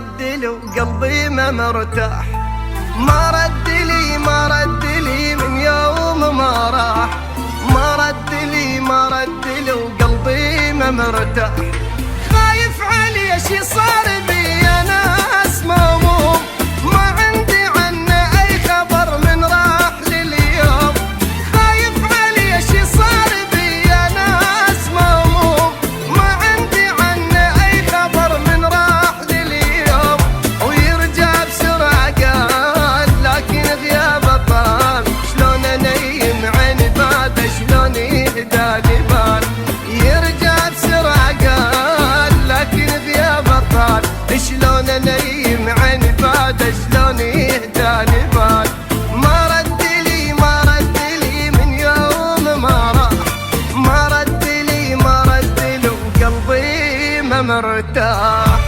رد لي وقلبي ما مرتاح، ما رد لي ما رد لي من يوم ما راح، ما رد لي ما رد لي وقلبي ما مرتاح. خايف علي شي صار بي انا اسموم، ما عندي عنه اي خبر من راح لليوم. خايف علي شي صار بي انا اسموم، ما عندي عنه اي خبر من راح لليوم. ويرجع بسرعة قال لكن غيابه طال، شلون انيم عين بعده شلون يهدى لي بال. يرجع بسرعة قال لكن غيابه طال، شلون انيم عين بعده شلون يهدى لي بال. ما رد لي ما رد لي من يوم ما راح، ما رد لي ما رد لي وقلبي ما مرتاح.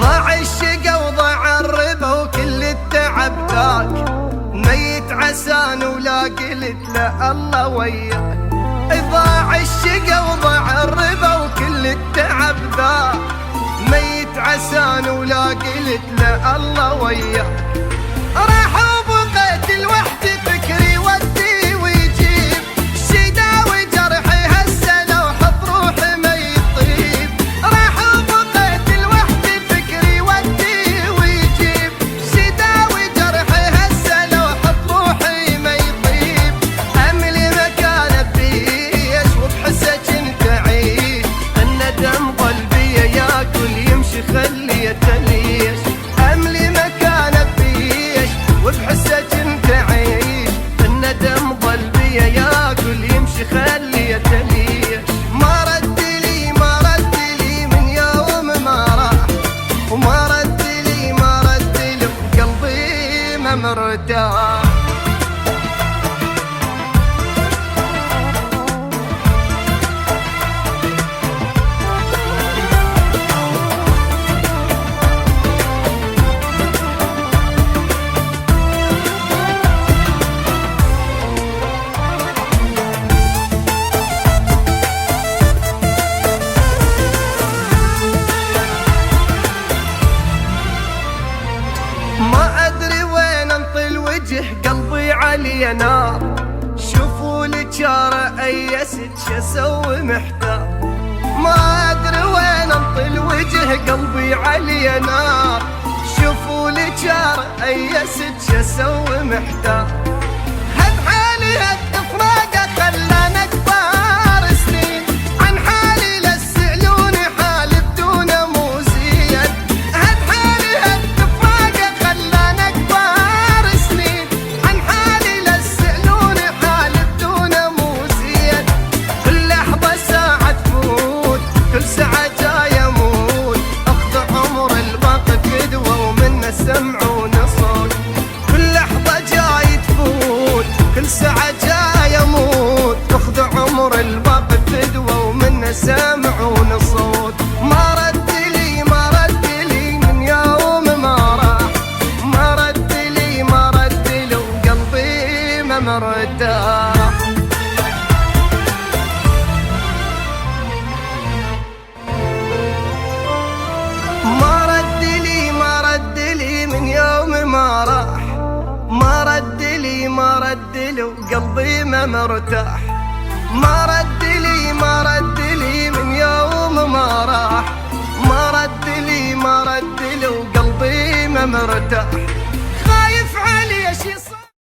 ضاع الشقا وضاع الربا وكل التعب ذاك، ميت عسان ولا قلت له الله وياك. ضاع الشقا وضاع الربا وكل التعب ذاك، ميت عسان ولا قلت له الله وياك. راح وبقيت لوحدي فكري ودي ويجيب، شداوي جرحي هسه لو حط روحي ما يطيب. راح وبقيت لوحدي فكري ودي ويجيب، شداوي جرحي هسه لو حط روحي ما يطيب. املي مكان بيش وبحسه كنت اعيش، الندم قلبي ياكل يمشي خليه تليش. املي مكان بيش وبحسه كنت اعيش، الندم قلبي ياكل يمشي خليه تليش. ما رد لي ما رد لي من يوم ما راح، وما رد لي ما رد لي وقلبي ما مرتاح. ما ادري وين انطي الوجه قلبي علي نار، شوفوا لي شارة ايست شسوي محتار. ما ادري وين انطي الوجه قلبي علي نار، شوفوا لي شارة ايست شسوي محتار. هد حالي هد فراقه خلانا كبار سنين، عن حالي لا تسألوني حالي بدونه مو زين. هد حالي هد فراقه خلانا كبار سنين، عن حالي لا تسألوني حالي بدونه مو زين. كل لحظة ساعة تفوت كل ساعة جاي اموت، اخذ عمر الباقي فدوة ومنه سمعون صوت. كل لحظة جاي تفوت كل ساعة جاي اموت، اخذ عمر الباقي فدوة ومنه سمعون صوت. ما رد لي ما رد لي من يوم ما راح، ما رد لي ما رد لي وقلبي ما مرتاح. ما رد لي ما رد لي من يوم ما راح، ما رد لي ما رد لي وقلبي ما مرتاح. ما رد لي ما رد لي من يوم ما راح، ما رد لي ما رد لي وقلبي ما مرتاح. خايف علي